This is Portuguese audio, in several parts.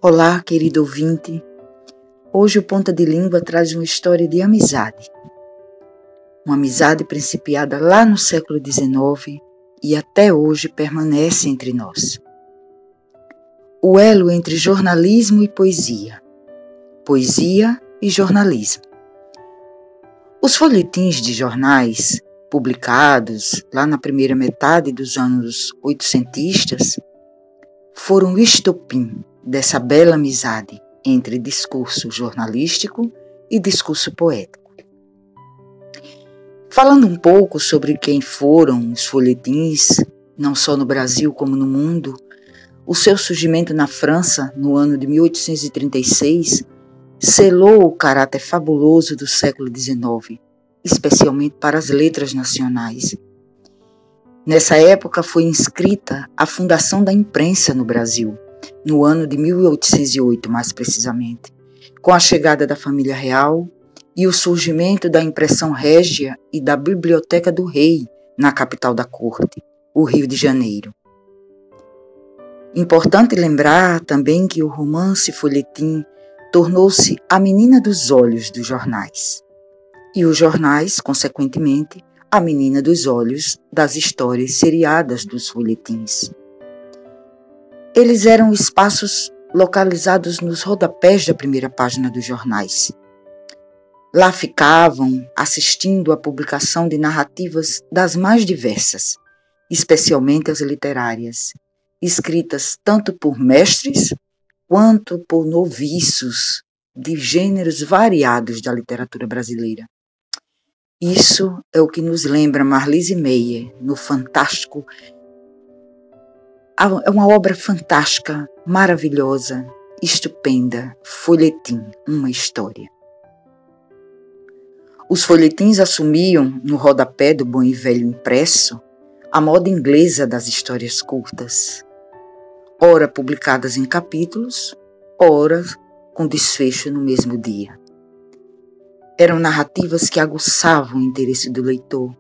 Olá, querido ouvinte. Hoje o Ponta de Língua traz uma história de amizade. Uma amizade principiada lá no século XIX e até hoje permanece entre nós. O elo entre jornalismo e poesia. Poesia e jornalismo. Os folhetins de jornais, publicados lá na primeira metade dos anos oitocentistas, foram o estopim dessa bela amizade entre discurso jornalístico e discurso poético. Falando um pouco sobre quem foram os folhetins, não só no Brasil como no mundo, o seu surgimento na França, no ano de 1836, selou o caráter fabuloso do século XIX, especialmente para as letras nacionais. Nessa época foi inscrita a fundação da imprensa no Brasil, no ano de 1808, mais precisamente, com a chegada da família real e o surgimento da impressão régia e da Biblioteca do Rei, na capital da corte, o Rio de Janeiro. Importante lembrar também que o romance folhetim tornou-se a menina dos olhos dos jornais, e os jornais, consequentemente, a menina dos olhos das histórias seriadas dos folhetins. Eles eram espaços localizados nos rodapés da primeira página dos jornais. Lá ficavam assistindo à publicação de narrativas das mais diversas, especialmente as literárias, escritas tanto por mestres quanto por noviços de gêneros variados da literatura brasileira. Isso é o que nos lembra Marlise Meyer no fantástico. É uma obra fantástica, maravilhosa, estupenda, Folhetim, uma história. Os folhetins assumiam, no rodapé do bom e velho impresso, a moda inglesa das histórias curtas, ora publicadas em capítulos, ora com desfecho no mesmo dia. Eram narrativas que aguçavam o interesse do leitor,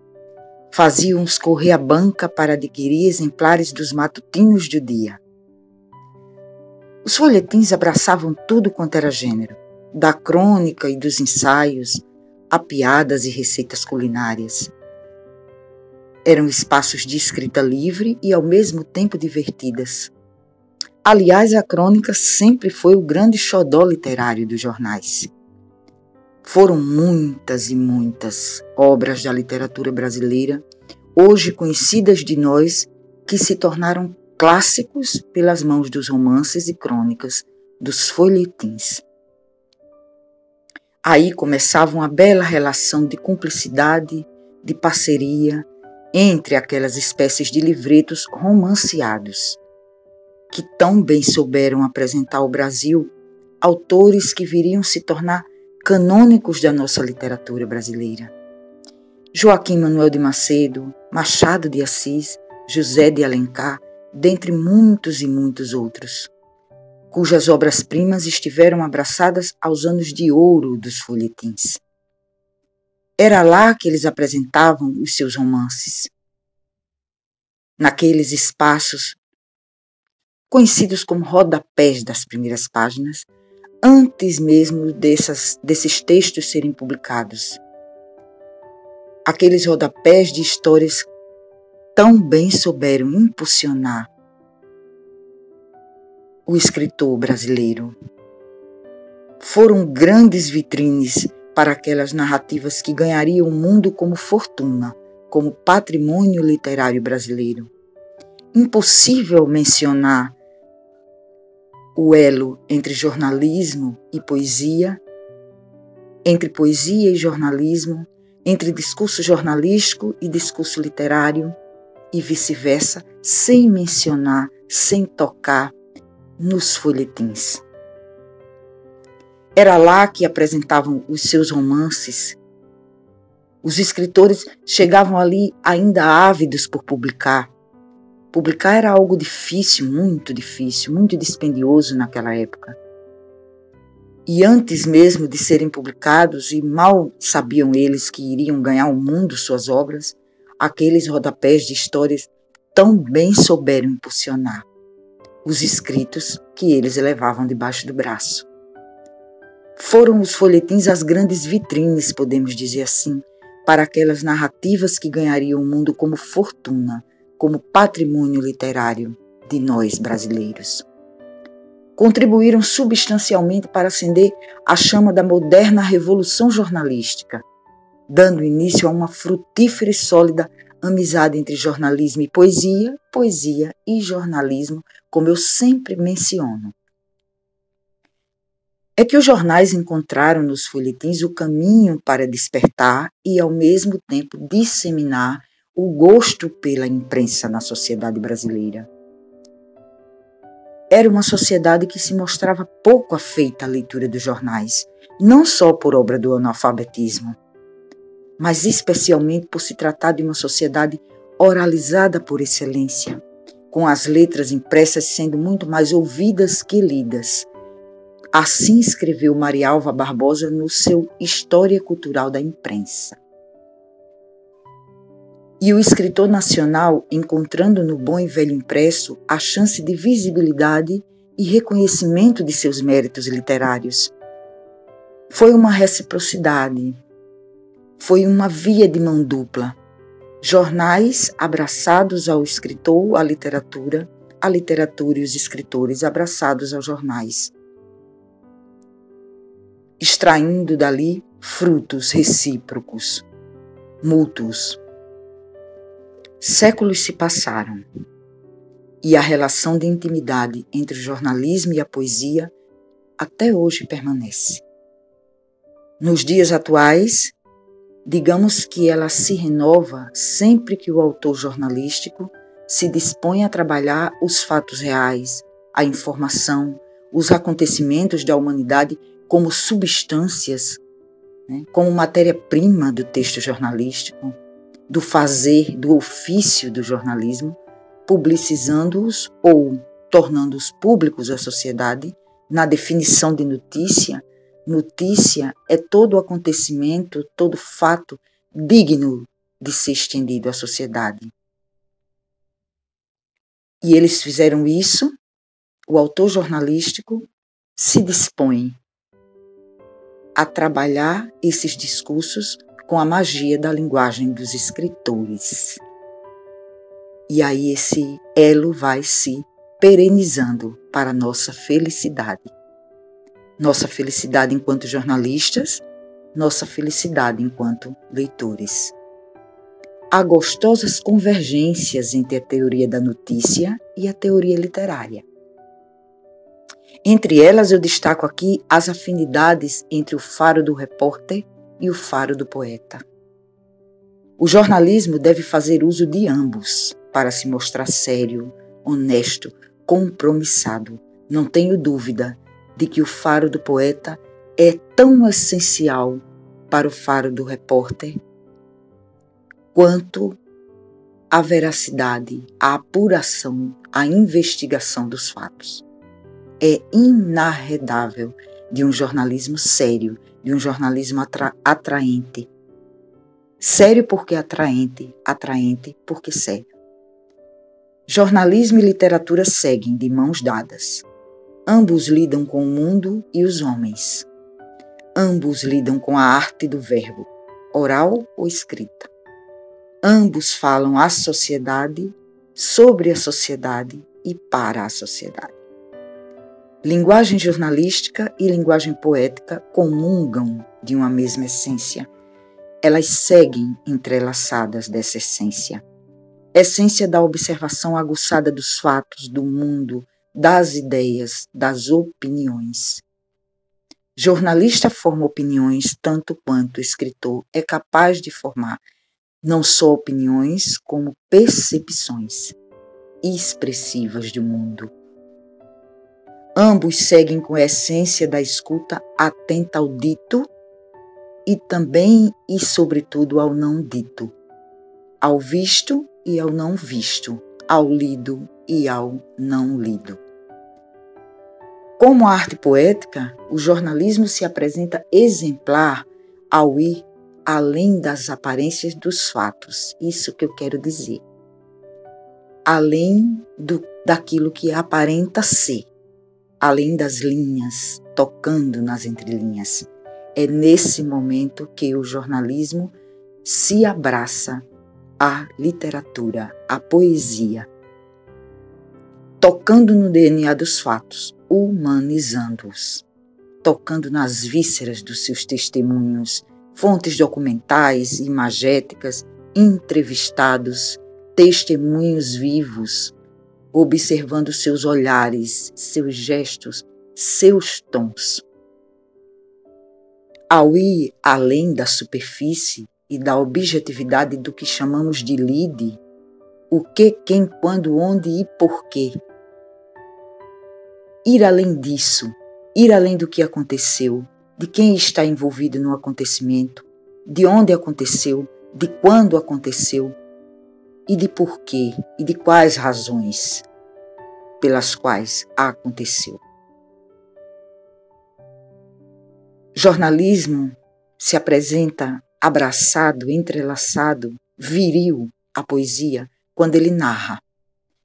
faziam-os correr à banca para adquirir exemplares dos matutinos do dia. Os folhetins abraçavam tudo quanto era gênero, da crônica e dos ensaios, a piadas e receitas culinárias. Eram espaços de escrita livre e ao mesmo tempo divertidas. Aliás, a crônica sempre foi o grande xodó literário dos jornais. Foram muitas e muitas obras da literatura brasileira, hoje conhecidas de nós, que se tornaram clássicos pelas mãos dos romances e crônicas dos folhetins. Aí começava uma bela relação de cumplicidade, de parceria, entre aquelas espécies de livretos romanceados, que tão bem souberam apresentar ao Brasil autores que viriam se tornar canônicos da nossa literatura brasileira. Joaquim Manuel de Macedo, Machado de Assis, José de Alencar, dentre muitos e muitos outros, cujas obras-primas estiveram abraçadas aos anos de ouro dos folhetins. Era lá que eles apresentavam os seus romances. Naqueles espaços, conhecidos como rodapés das primeiras páginas, antes mesmo desses textos serem publicados. Aqueles rodapés de histórias tão bem souberam impulsionar o escritor brasileiro. Foram grandes vitrines para aquelas narrativas que ganhariam o mundo como fortuna, como patrimônio literário brasileiro. Impossível mencionar o elo entre jornalismo e poesia, entre poesia e jornalismo, entre discurso jornalístico e discurso literário, e vice-versa, sem mencionar, sem tocar nos folhetins. Era lá que apresentavam os seus romances. Os escritores chegavam ali ainda ávidos por publicar. Publicar era algo difícil, muito dispendioso naquela época. E antes mesmo de serem publicados, e mal sabiam eles que iriam ganhar o mundo suas obras, aqueles rodapés de histórias tão bem souberam impulsionar os escritos que eles levavam debaixo do braço. Foram os folhetins as grandes vitrines, podemos dizer assim, para aquelas narrativas que ganhariam o mundo como fortuna, como patrimônio literário de nós brasileiros. Contribuíram substancialmente para acender a chama da moderna revolução jornalística, dando início a uma frutífera e sólida amizade entre jornalismo e poesia, poesia e jornalismo, como eu sempre menciono. É que os jornais encontraram nos folhetins o caminho para despertar e, ao mesmo tempo, disseminar o gosto pela imprensa na sociedade brasileira. Era uma sociedade que se mostrava pouco afeita à leitura dos jornais, não só por obra do analfabetismo, mas especialmente por se tratar de uma sociedade oralizada por excelência, com as letras impressas sendo muito mais ouvidas que lidas. Assim escreveu Marialva Barbosa no seu História Cultural da Imprensa. E o escritor nacional, encontrando no bom e velho impresso a chance de visibilidade e reconhecimento de seus méritos literários. Foi uma reciprocidade, foi uma via de mão dupla. Jornais abraçados ao escritor, à literatura e os escritores abraçados aos jornais, extraindo dali frutos recíprocos, mútuos. Séculos se passaram e a relação de intimidade entre o jornalismo e a poesia até hoje permanece. Nos dias atuais, digamos que ela se renova sempre que o autor jornalístico se dispõe a trabalhar os fatos reais, a informação, os acontecimentos da humanidade como substâncias, como matéria-prima do texto jornalístico, do fazer, do ofício do jornalismo, publicizando-os ou tornando-os públicos à sociedade. Na definição de notícia, notícia é todo acontecimento, todo fato digno de ser estendido à sociedade. E eles fizeram isso, o autor jornalístico se dispõe a trabalhar esses discursos com a magia da linguagem dos escritores. E aí esse elo vai se perenizando para a nossa felicidade. Nossa felicidade enquanto jornalistas, nossa felicidade enquanto leitores. Há gostosas convergências entre a teoria da notícia e a teoria literária. Entre elas eu destaco aqui as afinidades entre o faro do repórter e o faro do poeta. O jornalismo deve fazer uso de ambos para se mostrar sério, honesto, compromissado. Não tenho dúvida de que o faro do poeta é tão essencial para o faro do repórter quanto a veracidade, a apuração, a investigação dos fatos. É inarredável de um jornalismo sério, de um jornalismo atraente. Sério porque atraente, atraente porque sério. Jornalismo e literatura seguem de mãos dadas. Ambos lidam com o mundo e os homens. Ambos lidam com a arte do verbo, oral ou escrita. Ambos falam à sociedade, sobre a sociedade e para a sociedade. Linguagem jornalística e linguagem poética comungam de uma mesma essência. Elas seguem entrelaçadas dessa essência. Essência da observação aguçada dos fatos, do mundo, das ideias, das opiniões. Jornalista forma opiniões tanto quanto escritor é capaz de formar não só opiniões, como percepções expressivas do mundo. Ambos seguem com a essência da escuta atenta ao dito e também e sobretudo ao não dito, ao visto e ao não visto, ao lido e ao não lido. Como arte poética, o jornalismo se apresenta exemplar ao ir além das aparências dos fatos. Isso que eu quero dizer. Além daquilo que aparenta ser. além das linhas, tocando nas entrelinhas. É nesse momento que o jornalismo se abraça à literatura, à poesia, tocando no DNA dos fatos, humanizando-os, tocando nas vísceras dos seus testemunhos, fontes documentais, imagéticas, entrevistados, testemunhos vivos, observando seus olhares, seus gestos, seus tons. Ao ir além da superfície e da objetividade do que chamamos de lide, o que, quem, quando, onde e porquê. Ir além disso, ir além do que aconteceu, de quem está envolvido no acontecimento, de onde aconteceu, de quando aconteceu, e de porquê e de quais razões pelas quais aconteceu. Jornalismo se apresenta abraçado, entrelaçado, viril à poesia quando ele narra,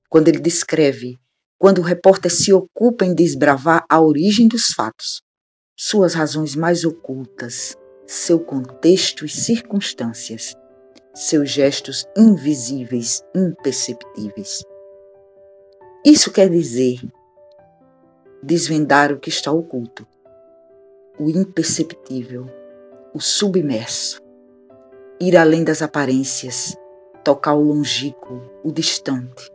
quando ele descreve, quando o repórter se ocupa em desbravar a origem dos fatos, suas razões mais ocultas, seu contexto e circunstâncias, seus gestos invisíveis, imperceptíveis. Isso quer dizer desvendar o que está oculto, o imperceptível, o submerso, ir além das aparências, tocar o longínquo, o distante.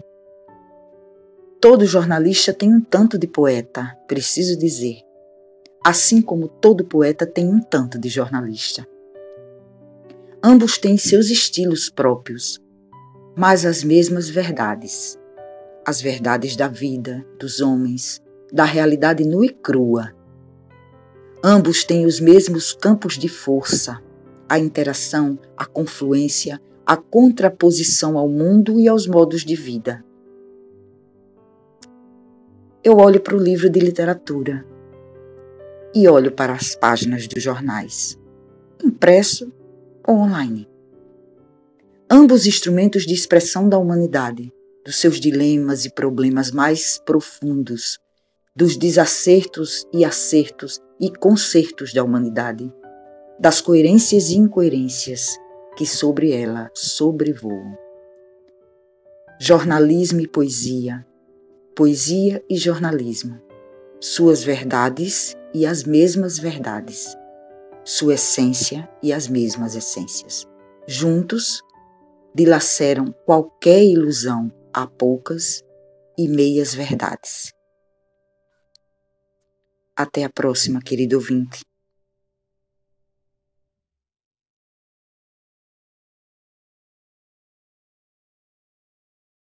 Todo jornalista tem um tanto de poeta, preciso dizer, assim como todo poeta tem um tanto de jornalista. Ambos têm seus estilos próprios, mas as mesmas verdades. As verdades da vida, dos homens, da realidade nua e crua. Ambos têm os mesmos campos de força, a interação, a confluência, a contraposição ao mundo e aos modos de vida. Eu olho para o livro de literatura e olho para as páginas dos jornais, impresso ou online. Ambos instrumentos de expressão da humanidade, dos seus dilemas e problemas mais profundos, dos desacertos e acertos e concertos da humanidade, das coerências e incoerências que sobre ela sobrevoam. Jornalismo e poesia, poesia e jornalismo, suas verdades e as mesmas verdades, sua essência e as mesmas essências. Juntos, dilaceram qualquer ilusão a poucas e meias verdades. Até a próxima, querido ouvinte.